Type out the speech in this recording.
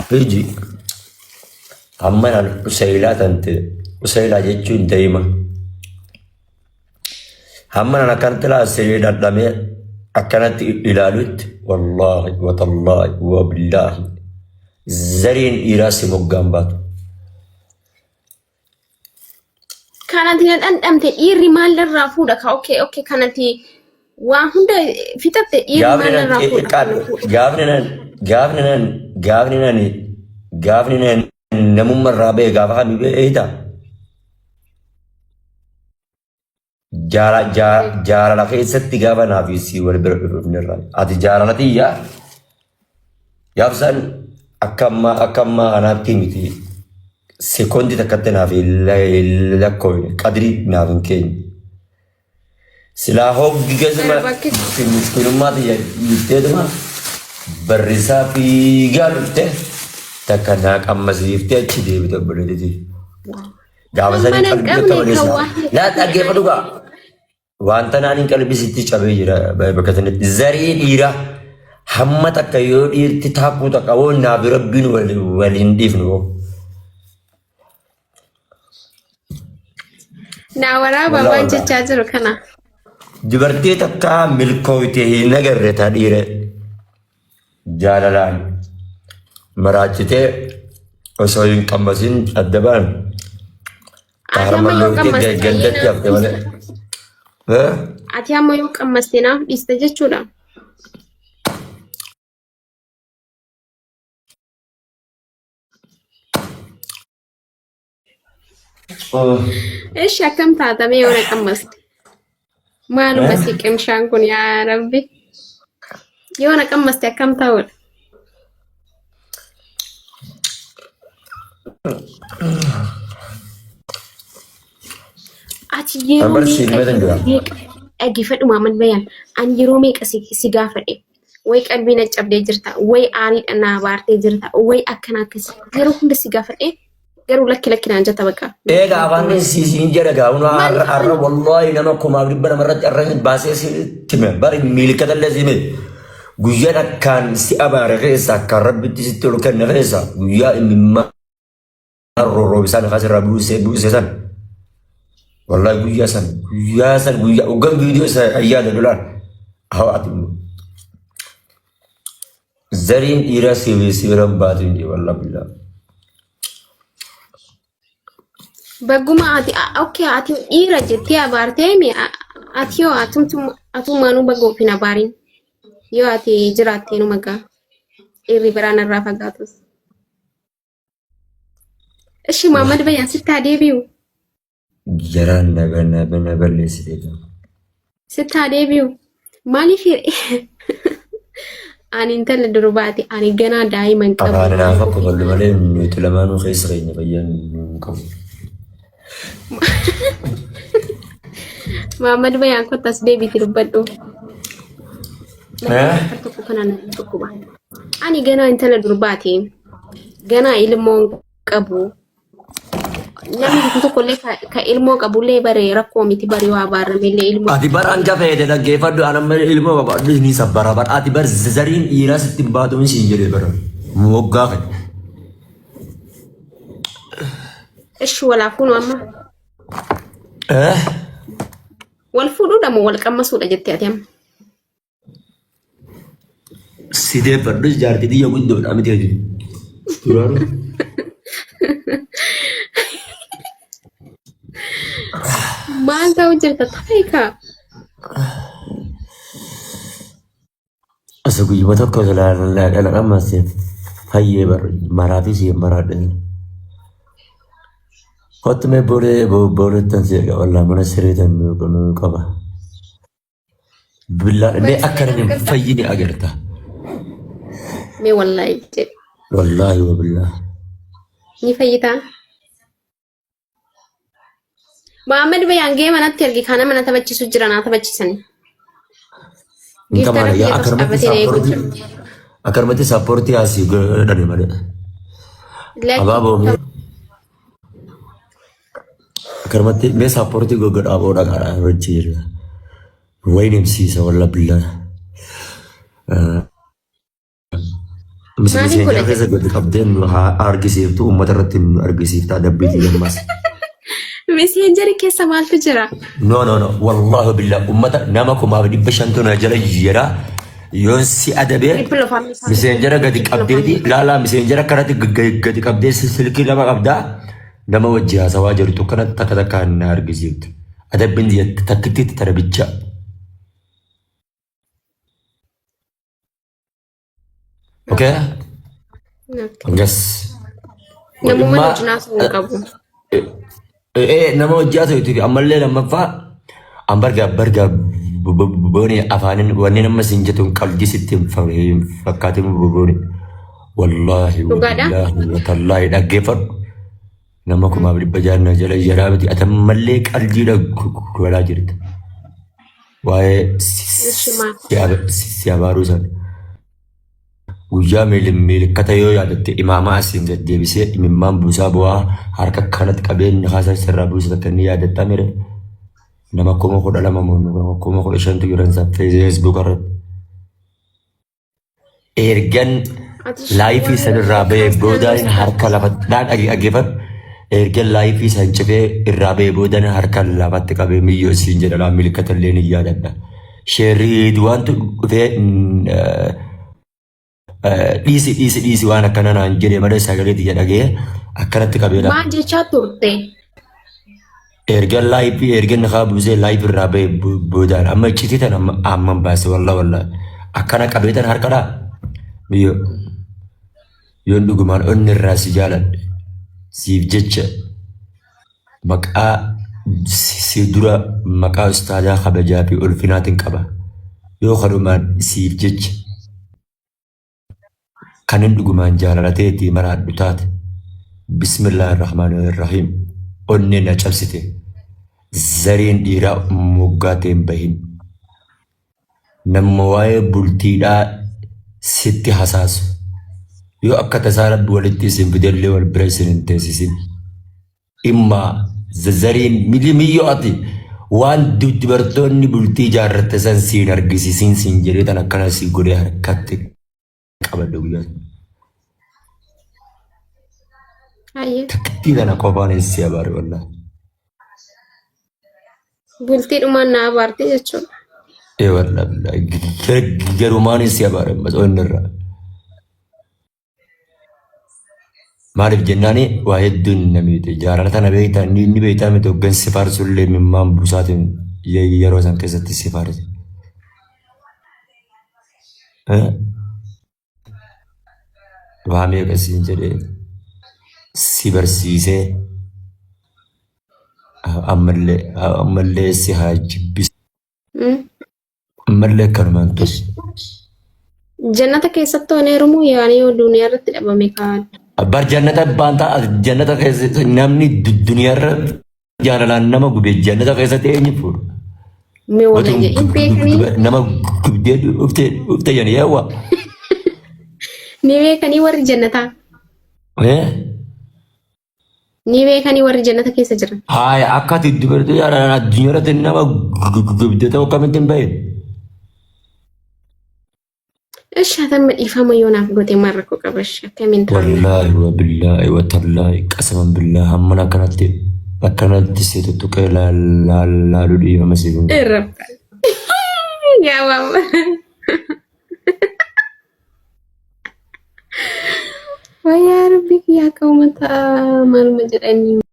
Hiji amman usaylaa tante usaylaa jechuun daa'ima amman akkanatti laasee dadhamee akkanatti ilaalutti wallaahi watallaahi wabillaahi zariin dhiiraa si moggaan baatu. Kanatti dhandhamte dhiirri maalirraa fuudha ka okay kanatti waan hunda fixatte dhiirri maalirraa fuudha. Gaafni namummaa irraa ba'e gaafa kami beeyta jaalala keessatti gaafa naaf si wal bira dhufnirraa ati jaalalatiiyyaa yaabsaan akka ammaa kanaatti miti sekondi takkatti naaf lakkoofne qadrii naaf hin keenye silaa hoggi gasuma miskiinummaati jetteetuma barrisaa fiigaa dhufte takka naa qammasiiftee achi deebite obboleettii. Gaafa sanii qalbii qabaneessa. Laa dhaggeeffa dhugaa. Wanta naaniin qalbisitti cabee jira bakka sanatti. Zarii dhiiraa hamma takka yoo dhiirti taakkuu takka woon naaf rabbiin waliin dhiifnu. Naa waraabaa waan jechaa jiru kana. Dubartii takka milkooyte hin agarre taa dhiire jaalalaan maraachitee osoo hin qammasin adda baan. Ati amma yoo qammaste naaf dhiiste jechuudha. Eesh akkam taatamee yoo na qammaste. Maaluma si qimshaan kun yaa Rabbi. Yoo na qammaste akkam ta'udha. Ati yeroo dhaggeeffadhu Muhammad Bayaan ani yeroo meeqa si gaafadhe way qalbii na cabdee jirta way aariidha naa baartee jirta way akkana akkas yeroo hunda si gaafadhe garuu lakki naan jetta bakka. Egaa afaan siin jedha gaa'uun har'a wallaahi nama kumaaf dhibba namarratti har'a baasee si time bari miilkata illee si hime guyyaa akkaan si abaare keessa akkaan rabbitti sitti ol kenne keessa guyyaa imimmaa roobisaan asirraa buusee san. Wallahi guyyaa san ugan video sa ayyaada dolar hawati zarin ira si rabbatin di wallahi billah baguma ati okay ati ira jetti abarte mi ati yo atum manu bago fina barin yo ati jirate no maga iri barana rafagatus እሺ Muhammad Bayaan ስታደቢው Jaran never listened. ስታደቢው ማሊፍ አን እንተል ድሩባቲ አን ገና ዳይመን ቀበ አባና ፈቆ በልበለ ለማኑ ኸይስረኝ በየን ቀው Muhammad Bayaan ko tasdebi tirbaddo ani gana እንተል ድሩባቲ ገና ilmoon qabu namni tokko illee ka ilmoo qabullee bare rakkoo miti bari waa baaramellee ilmoo ati bar anga fayede dhaggeeffadhu anamma ilmoo babaadhu ni sabbara bar ati bar zariin dhiiraa sitti baatuun siin jedhe bara moggaa kan እሺ walaafunu amma wal fuudhuudha moo wal qammasuudha jettee ati amma sidee fadhu jaartii xiyya guddoodha miti hojii turaaru maal ta'u jirta taayika asa guyyuma tokko dhala qammaste fayyee bar maraafis maraadhan kottume boolettan seeqa wallaa mana sireetan qaba billaa mee akkana fayyini agarta mee wallaahi wa billaa ni fayyitaa Muhammad Bayaan gee manatti ergi kana mana taphachiisu jira naa taphachiisani. Akarmati sapporti asii godhani malee. Abaaboo akarmati mee sapporti godha aboodha qara hojii jira. Wayne MCisa walla billaa. Miseenjara keessa gadi qabdeen argisiiftu uummata irratti argisiiftaa dabbiitii lammaas. Messenger keessa maaltu jira? No. Wallahi billah ummata nama 500 na jala jira. Yoon si adabee messenjera gadi qabdeeti laala messenjera kanatti gadi qabdee silkii lama qabdaa nama wajji haasawaa jirtu kanatti takka takkaan na argisiiftu. Adabbiin takkitti tarabicha. Okay? Yes. Namuma jinaas mo qabu. Nama hojjaa ta'uuti ammallee lammaffaa an barga booni afaanin wanni nama siin jettuun qalbii sitti hin fakkaatin booni wallaahi watallaahi dhaggeeffadhu nama 600 jala jaraa miti atammallee qalbiidha godhaa jirta waa'ee si abaaruu sana guyyaa milikkata yoo yaadatte imaamaa asiin deddeebisee imimmaan buusaa bu'aa harka kanatti qabeenyi haasaa sirraa buusa takka inni yaadatta mire nama 12,000 jiran Facebook irratti ergan laayifii sanirraa bahee boodaan harka lafatti dhaggeeffadhu ergan laayifii san cifee irraa bahee boodaan harka lafatti qabee miyyoo siin jedha milikkata illee ni yaadadha sheerrii wantu dhufee dhiisi waan akkana naan jedhee malee sagalee xiyya dhagee akkanatti qabeedha. Maal jechaa turte? Ergan laayifii ergan nakaa buusee laayifii irraa bahee boodaan amma iccitii tan amman baase wallaa akkana qabeetan harkadhaa miyyoo yoon dhugumaan onni irraa si jaaladhe siif jecha maqaa si dura maqaa ustaadaa kabajaa fi ulfinaatiin qaba yoo kanumaan siif jecha kanin dhugumaan jaalalateetii maraadhu taate bismillahirrahmanirrahiim onni na cabsite zariin dhiiraa moggaateen bahin namma waa'ee bultiidhaa sitti hasaasu yoo akka tasaa rabbi walitti isin fidellee wal bira isin hin teessisin immaa zariin miyyoo ati waan dubartoonni bultii jaarratte san siin argisiisin siin jedhee tan akkana si godhee harkatti qabadhu guyyaa. Takkitii kana qofaan si abaare wallaahi. Bultii dhumaan na abaarte jechuudha. Wallaahi garumaan si abaare onni irraa. Maaliif jennaani waa hedduun namiiti jaalala tana beektaa inni beektaa miti hoggansi faarsullee mimmaan buusaatiin yeroo san keessatti si faarse. Waa meeqa siin jedhee si barsiisee ammallee si haa jibbise. Ammallee akkanumaan tus. Jannata keessatti oneerumoo yaani yoo duniyaa irratti dhabame kaa'adha. Bar jannata baantaa jannata keessa namni duniyaa irra jaalalaan nama gubee jannata keessatti eenyu fuudha. Mee wala jedhin beekanii. Nama gubdee dhufte jedhanii yaawwa. Ni beekanii warri jannataa. Ni beekanii warri jannata keessa jiran. Haaya akkati dubartii jaalaan addunyaa irratti nama gubdee ta'uu akkamitti hin bahin. Ishatan madhiifama yoonaaf gootee marrakkoo qabash akkamiin taa'u. Wallaahi wa billaahi wa tallaahi qasaman billaahi hammana akkanatti si tuttuqee laaluu dhiifama si kun. Irrabba. Yaa waamma. Wayyaa rabbi yaa qaumata maaluma jedhanii.